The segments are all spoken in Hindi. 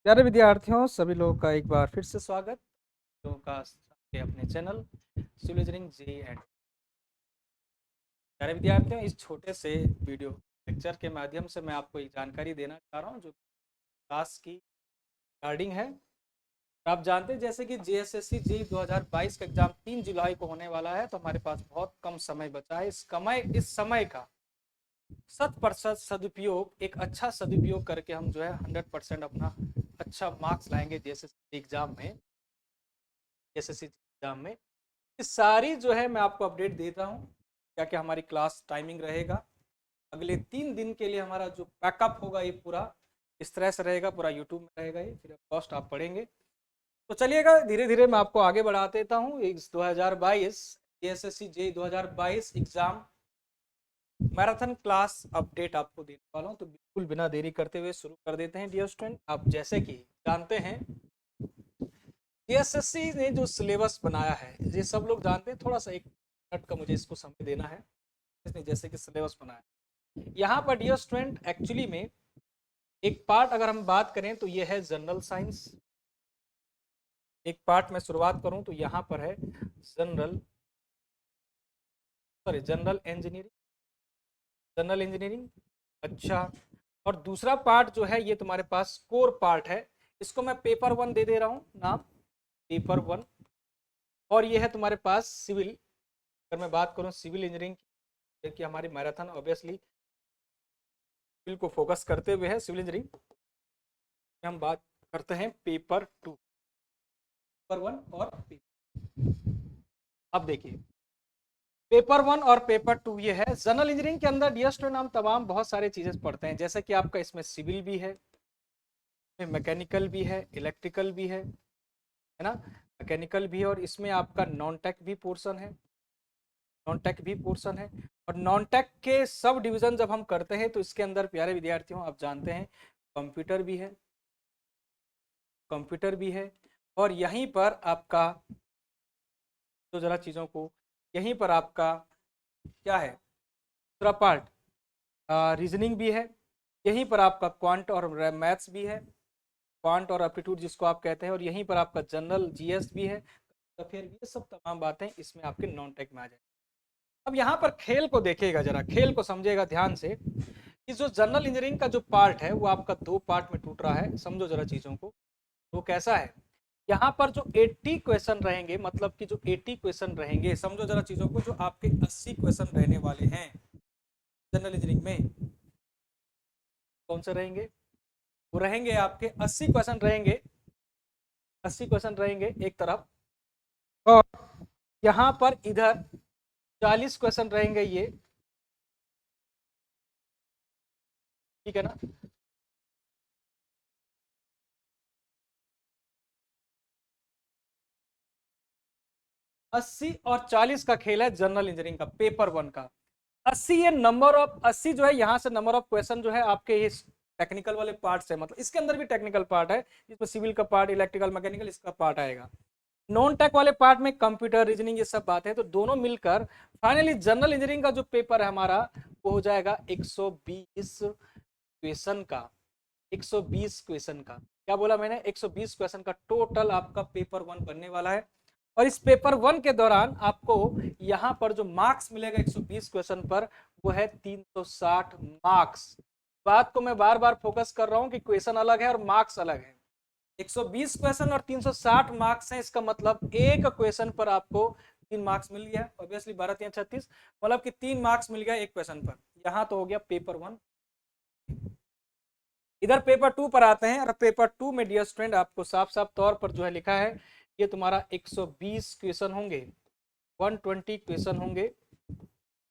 प्यारे विद्यार्थियों, सभी लोगों का एक बार फिर से स्वागत लोगों का आपके अपने चैनल सिविल इंजीनियरिंग जे एंड। प्यारे विद्यार्थियों, इस छोटे से वीडियो लेक्चर के माध्यम से मैं आपको एक जानकारी देना चाह रहा हूं जो क्लास की रिगार्डिंग है। आप जानते हैं जैसे कि जेएसएससी जे 2022 का एग्जाम 3 जुलाई को होने वाला है, तो हमारे पास बहुत कम समय बचा है। इस समय का 100% सदुपयोग, एक अच्छा सदुपयोग करके हम जो है 100% अपना अच्छा मार्क्स लाएंगे जेएसएससी एग्जाम में। जेएसएससी एग्जाम में ये सारी जो है मैं आपको अपडेट देता हूँ। क्या क्या हमारी क्लास टाइमिंग रहेगा अगले 3 दिन के लिए, हमारा जो पैकअप होगा ये पूरा इस तरह से रहेगा, पूरा यूट्यूब में रहेगा, ये फिर कॉस्ट आप पढ़ेंगे। तो चलिएगा धीरे धीरे मैं आपको आगे बढ़ा देता हूँ। इस 2022 एसएससी जे 2022 एग्जाम मैराथन क्लास अपडेट आपको देने वाला हूँ। तो बिल्कुल बिना देरी करते हुए शुरू कर देते हैं डियर स्टूडेंट। आप जैसे कि जानते हैं एसएससी ने जो सिलेबस बनाया है ये सब लोग जानते हैं। थोड़ा सा एक मिनट का मुझे इसको समय देना है। इसने जैसे कि सिलेबस बनाया यहाँ पर डियर स्टूडेंट, एक्चुअली में एक पार्ट अगर हम बात करें तो ये है जनरल साइंस। एक पार्ट में शुरुआत करूं तो यहाँ पर है जनरल इंजीनियरिंग। जनरल इंजीनियरिंग, अच्छा। और दूसरा पार्ट जो है ये तुम्हारे पास कोर पार्ट है। इसको मैं पेपर 1 दे रहा हूँ नाम, पेपर 1। और ये है तुम्हारे पास सिविल। अगर मैं बात करूँ सिविल इंजीनियरिंग की, हमारी मैराथन ऑब्वियसली सिविल को फोकस करते हुए है। सिविल इंजीनियरिंग हम बात करते हैं पेपर 2, पेपर 1 और पेपर। अब देखिए पेपर 1 और पेपर 2 ये है जनरल इंजीनियरिंग के अंदर। डियर स्टूडेंट, हम तमाम बहुत सारे चीजें पढ़ते हैं, जैसे कि आपका इसमें सिविल भी है, मैकेनिकल भी है, इलेक्ट्रिकल भी है ना। मैकेनिकल भी है, और इसमें आपका नॉन टेक भी पोर्शन है। नॉन टेक भी पोर्शन है। और नॉन टेक के सब डिवीजन जब हम करते हैं तो इसके अंदर प्यारे विद्यार्थियों आप जानते हैं कंप्यूटर भी है, कंप्यूटर भी है। और यहीं पर आपका तो जरा चीजों को, यहीं पर आपका क्या है दूसरा पार्ट, रीजनिंग भी है। यहीं पर आपका क्वांट और मैथ्स भी है, क्वांट और एप्टीट्यूड जिसको आप कहते हैं। और यहीं पर आपका जनरल जीएस भी है। तो फिर ये सब तमाम बातें इसमें आपके नॉन टेक में आ जाए। अब यहाँ पर खेल को देखिएगा, जरा खेल को समझिएगा ध्यान से कि जो जनरल इंजीनियरिंग का जो पार्ट है वो आपका 2 पार्ट में टूट रहा है। समझो जरा चीजों को, वो कैसा है। यहाँ पर जो 80 क्वेश्चन रहेंगे, मतलब कि जो 80 क्वेश्चन रहेंगे, समझो जरा चीजों को, जो आपके 80 क्वेश्चन रहने वाले हैं जनरल इंजीनियरिंग में, कौन से रहेंगे? वो रहेंगे आपके 80 क्वेश्चन रहेंगे। 80 क्वेश्चन रहेंगे एक तरफ, और यहाँ पर इधर 40 क्वेश्चन रहेंगे ये, ठीक है ना। 80 और 40 का खेल है जनरल इंजीनियरिंग का पेपर 1 का। 80 ये नंबर ऑफ 80 जो है, यहाँ से नंबर ऑफ क्वेश्चन जो है आपके इस टेक्निकल वाले पार्ट से, मतलब इसके अंदर भी टेक्निकल पार्ट है जिसमें सिविल का पार्ट, इलेक्ट्रिकल, मैकेनिकल इसका पार्ट आएगा। नॉन टेक वाले पार्ट में कंप्यूटर, रीजनिंग ये सब बात है। तो दोनों मिलकर फाइनली जनरल इंजीनियरिंग का जो पेपर है हमारा वो हो जाएगा 120 क्वेश्चन का। 120 क्वेश्चन का, क्या बोला मैंने, 120 क्वेश्चन का टोटल आपका पेपर 1 बनने वाला है। और इस पेपर 1 के दौरान आपको यहाँ पर जो मार्क्स मिलेगा 120 क्वेश्चन पर, वो है 360 मार्क्स। बात को मैं बार बार फोकस कर रहा हूँ कि क्वेश्चन अलग है और मार्क्स अलग है। 120 क्वेश्चन और 360 मार्क्स हैं, इसका मतलब एक क्वेश्चन पर आपको 3 मार्क्स मिल गया। ऑब्वियसली 12 3 36, मतलब कि 3 मार्क्स मिल गया एक क्वेश्चन पर। यहाँ तो हो गया पेपर 1। इधर पेपर 2 पर आते हैं, और पेपर 2 में डियर स्टूडेंट आपको साफ साफ तौर पर जो है लिखा है, ये तुम्हारा 120 क्वेश्चन होंगे, 120 क्वेश्चन होंगे,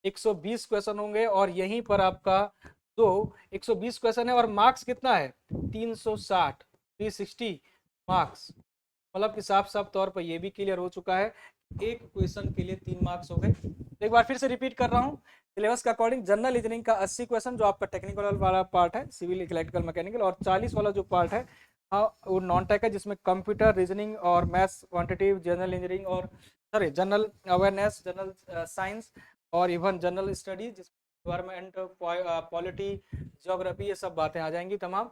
120 क्वेश्चन होंगे। और यहीं पर आपका जो 120 क्वेश्चन है, और मार्क्स कितना है 360, 360 मार्क्स। मतलब कि साफ साफ तौर पर यह भी क्लियर हो चुका है, एक क्वेश्चन के लिए 3 मार्क्स हो गए। तो एक बार फिर से रिपीट कर रहा हूं, सिलेबस के अकॉर्डिंग जनरल इंजीनियरिंग का 80 क्वेश्चन जो आपका टेक्निकल वाला पार्ट है, सिविल, इलेक्ट्रिकल, मैकेनिकल, और 40 वाला जो पार्ट है वो नॉन टेक है, जिसमें कंप्यूटर, रीजनिंग और मैथ्स, क्वांटिटेटिव, जनरल इंजीनियरिंग और sorry general awareness, general science और इवन जनरल स्टडीज, जिसमें एनवायरमेंट, पॉलिटी, ज्योग्राफी, ये सब बातें आ जाएंगी तमाम।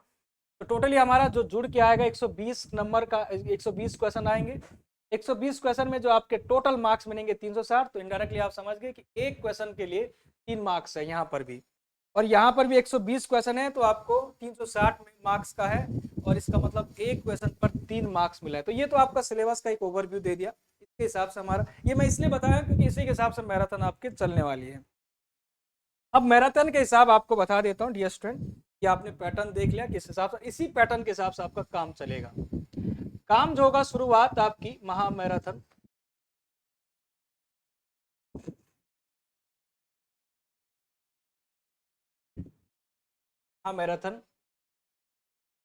तो टोटली हमारा जो जुड़ के आएगा 120 नंबर का, 120 क्वेश्चन आएंगे। 120 क्वेश्चन में जो आपके टोटल मार्क्स मिलेंगे 360, तो इनडायरेक्टली आप समझ गए कि एक क्वेश्चन के लिए 3 मार्क्स है यहाँ पर भी, और यहाँ पर भी 120 क्वेश्चन है तो आपको 360 मार्क्स का है, और इसका मतलब एक क्वेश्चन पर 3 मार्क्स मिला है। तो ये तो आपका सिलेबस का एक ओवरव्यू दे दिया। इसके हिसाब से हमारा, ये मैं इसलिए बताया क्योंकि इसी के हिसाब से मैराथन आपके चलने वाली है। अब मैराथन के हिसाब आपको बता देता हूँ डियर स्टूडेंट, कि आपने पैटर्न देख लिया किस हिसाब से, इसी पैटर्न के हिसाब से आपका काम चलेगा। काम जो होगा, शुरुआत आपकी महा marathon, marathon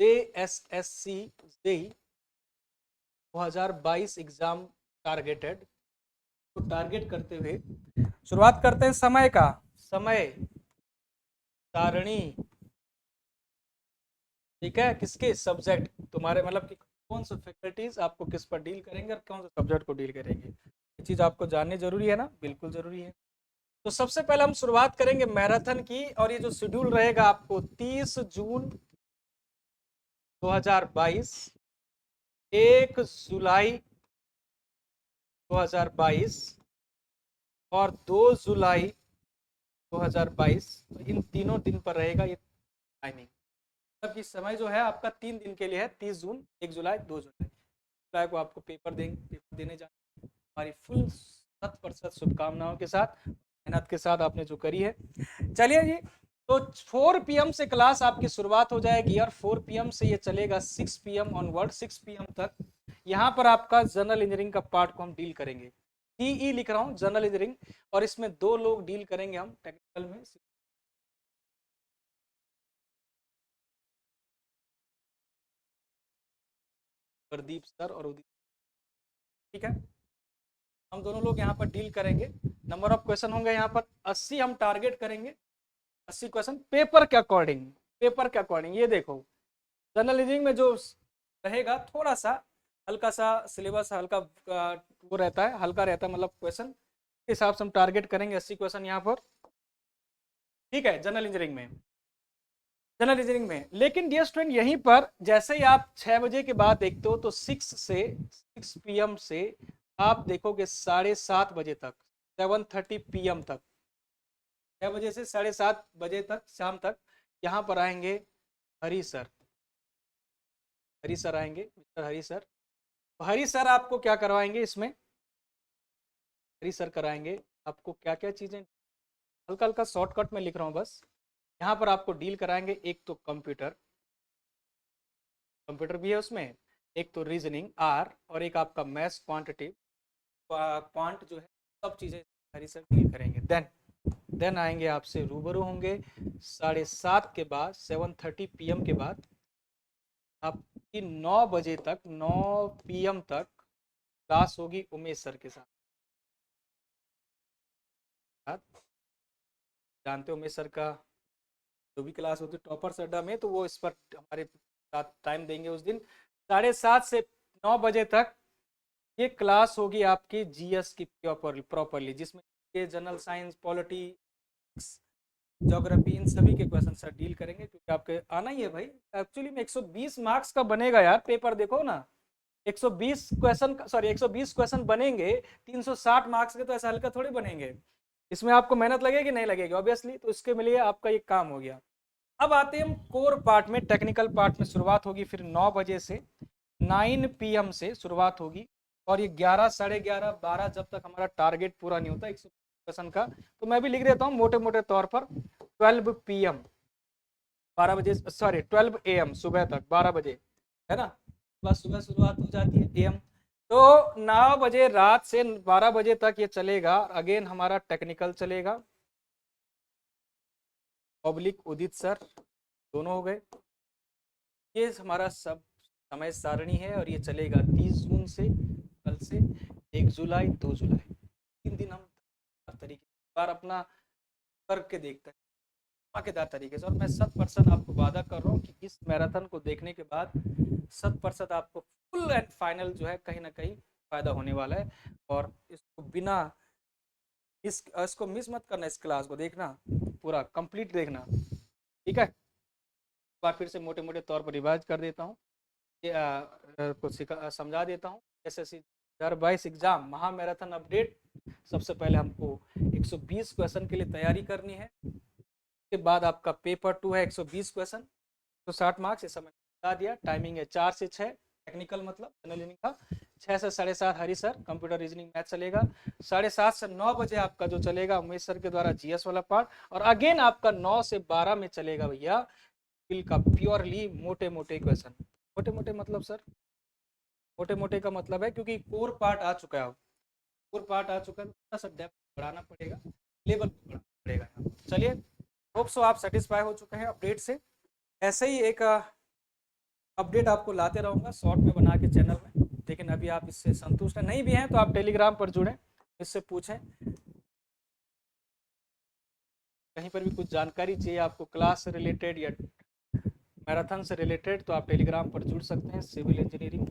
JSSC JE 2022 exam targeted, तो टारगेट करते हुए शुरुआत करते हैं समय का, समय सारणी, ठीक है, किसके, सब्जेक्ट तुम्हारे, मतलब कि कौन सा फैकल्टीज आपको किस पर डील करेंगे और कौन सा सब्जेक्ट को डील करेंगे, ये चीज आपको जाननी जरूरी है ना, बिल्कुल जरूरी है। तो सबसे पहले हम शुरुआत करेंगे मैराथन की, और ये जो शेड्यूल रहेगा आपको 30 जून 2022, 1 जुलाई 2022 और 2 जुलाई 2022, तो इन तीनों दिन पर रहेगा ये टाइमिंग। मतलब कि समय जो है आपका 3 दिन के लिए है, 30 जून, 1 जुलाई, 2 जुलाई। जुलाई को आपको पेपर देंगे, पेपर देने जाए, हमारी फुल 100% शुभकामनाओं के साथ, मेहनत के साथ आपने जो करी है। चलिए जी, तो 4 PM से क्लास आपकी शुरुआत हो जाएगी, और 4 PM से ये चलेगा 6 PM ऑनवर्ड, 6 PM तक यहाँ पर आपका जनरल इंजीनियरिंग का पार्ट को हम डील करेंगे। टीई लिख रहा हूँ, जनरल इंजीनियरिंग, और इसमें 2 लोग डील करेंगे हम टेक्निकल में, प्रदीप सर और उदित, ठीक है, हम दोनों लोग यहाँ पर डील करेंगे। नंबर ऑफ क्वेश्चन होंगे यहाँ पर 80 हम टारगेट करेंगे, 80 क्वेश्चन पेपर के अकॉर्डिंग, पेपर के अकॉर्डिंग। ये देखो जनरल इंजीनियरिंग में जो रहेगा थोड़ा सा हल्का सा सिलेबस, हल्का वो रहता है, हल्का रहता है, मतलब क्वेश्चन के हिसाब से हम टारगेट करेंगे 80 क्वेश्चन यहाँ पर, ठीक है, जनरल इंजीनियरिंग में, जनरल इंजीनियरिंग में। लेकिन डियर स्टूडेंट यहीं पर जैसे ही आप 6 बजे के बाद देखते हो, तो 6 PM से आप देखोगे 7:30 बजे तक, 7:30 PM तक, 6 बजे से 7:30 बजे तक शाम तक, यहाँ पर आएंगे हरी सर, हरी सर आएंगे, मिस्टर हरी सर। तो हरी सर आपको क्या करवाएंगे इसमें, हरी सर कराएंगे आपको क्या क्या चीजें, हल्का हल्का शॉर्टकट में लिख रहा हूँ बस। यहाँ पर आपको डील कराएंगे, एक तो कंप्यूटर, कंप्यूटर भी है उसमें, एक तो रीजनिंग आर, और एक आपका मैथ्स क्वांटिटी, क्वांट जो है, सब चीजें हरी सर डील करेंगे। देन आएंगे आपसे रूबरू होंगे 7:30 के बाद, 7:30 PM के बाद आपकी 9 बजे तक, 9 PM तक क्लास होगी उमेश सर के साथ। जानते हो उमेश सर का जो भी क्लास होती है टॉपर्स अड्डा में, तो वो इस पर हमारे साथ टाइम देंगे उस दिन। 7:30 से 9 बजे तक ये क्लास होगी आपकी जीएस की प्रॉपरली, जिसमें ये जनरल साइंस, पॉलिटिक्स, ज्योग्राफी, इन सभी के क्वेश्चन सर डील करेंगे, क्योंकि आपके आना ही है भाई। एक्चुअली में 120 मार्क्स का बनेगा यार पेपर, देखो ना, 120 क्वेश्चन, सॉरी 120 क्वेश्चन बनेंगे, 360 मार्क्स के, तो ऐसा हल्का थोड़ी बनेंगे। इसमें आपको मेहनत लगेगी नहीं लगेगी ऑब्वियसली, तो इसके लिए आपका ये काम हो गया। अब आते हैं हम कोर पार्ट में, टेक्निकल पार्ट में शुरुआत होगी फिर 9 बजे से, 9 PM से शुरुआत होगी, और ये 11, 11:30, 12 जब तक हमारा टारगेट पूरा नहीं होता 100% का, तो मैं भी लिख देता हूँ मोटे मोटे तौर पर 12 PM, 12 बजे, सॉरी 12 AM सुबह तक, 12 बजे, है ना, बस सुबह शुरुआत हो जाती है AM। तो 9 बजे रात से 12 बजे तक ये चलेगा, अगेन हमारा टेक्निकल चलेगा, पब्लिक उदित सर दोनों हो गए। ये हमारा सब समय सारणी है, और ये चलेगा 30 जून से, कल से 1 जुलाई, 2 जुलाई, 3 दिन हम हर तरीके बार अपना करके देखते हैं धमाकेदार तरीके से। और मैं 100% आपको वादा कर रहा हूँ कि इस मैराथन को देखने के बाद 100% आपको फुल एंड फाइनल जो है कहीं ना कहीं फायदा होने वाला है। और इसको बिना इसको मिस मत करना, इस क्लास को देखना, पूरा कंप्लीट देखना, ठीक है। बार फिर से मोटे मोटे तौर पर रिवाइज कर देता हूँ, कुछ समझा देता हूँ। एसएससी 2022 एग्जाम महा मैराथन अपडेट, सबसे पहले हमको 120 क्वेश्चन के लिए तैयारी करनी है। उसके बाद आपका पेपर 2 है 120 क्वेश्चन, 160 मार्क्स, ये समय बता दिया। टाइमिंग है 4 से 6, टेक्निकल मतलब जनरल रीजनिंग का। 6 से 7:30 हरी सर कंप्यूटर रीजनिंग मैथ चलेगा। 7:30 से 9 बजे आपका जो चलेगा उमेश सर के द्वारा जीएस वाला पार्ट, और अगेन आपका 9 से 12 में चलेगा भैया बिल का प्योरली मोटे मोटे क्वेश्चन। मोटे मोटे मतलब सर, मोटे मोटे का मतलब है क्योंकि कोर पार्ट आ चुका है, कोर पार्ट आ चुका है तो थोड़ा सा डेप्थ बढ़ाना पड़ेगा, लेवल बढ़ाना पड़ेगा। चलिए, होप सो आप सेटिस्फाई हो चुके हैं अपडेट से। ऐसे ही एक अपडेट आपको लाते रहूँगा शॉर्ट में बना के चैनल में, लेकिन अभी आप इससे संतुष्ट नहीं भी हैं तो आप टेलीग्राम पर जुड़ें, इससे पूछें, कहीं पर भी कुछ जानकारी चाहिए आपको क्लास से रिलेटेड या मैराथन से रिलेटेड तो आप टेलीग्राम पर जुड़ सकते हैं। सिविल इंजीनियरिंग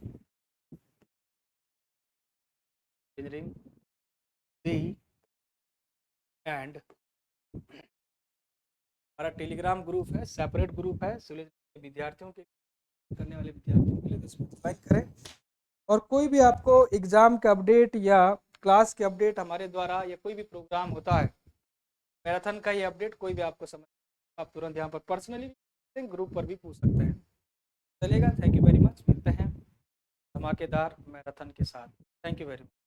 दी एंड हमारा टेलीग्राम ग्रुप है, सेपरेट ग्रुप है सिविल विद्यार्थियों के, करने वाले विद्यार्थियों के लिए, इसमें लाइक करें। और कोई भी आपको एग्जाम के अपडेट या क्लास के अपडेट हमारे द्वारा या कोई भी प्रोग्राम होता है मैराथन का ये अपडेट कोई भी आपको समझ, आप तुरंत यहाँ पर पर्सनली ग्रुप पर भी पूछ सकते हैं। चलेगा, थैंक यू वेरी मच, मिलते हैं धमाकेदार मैराथन के साथ। Thank you very much.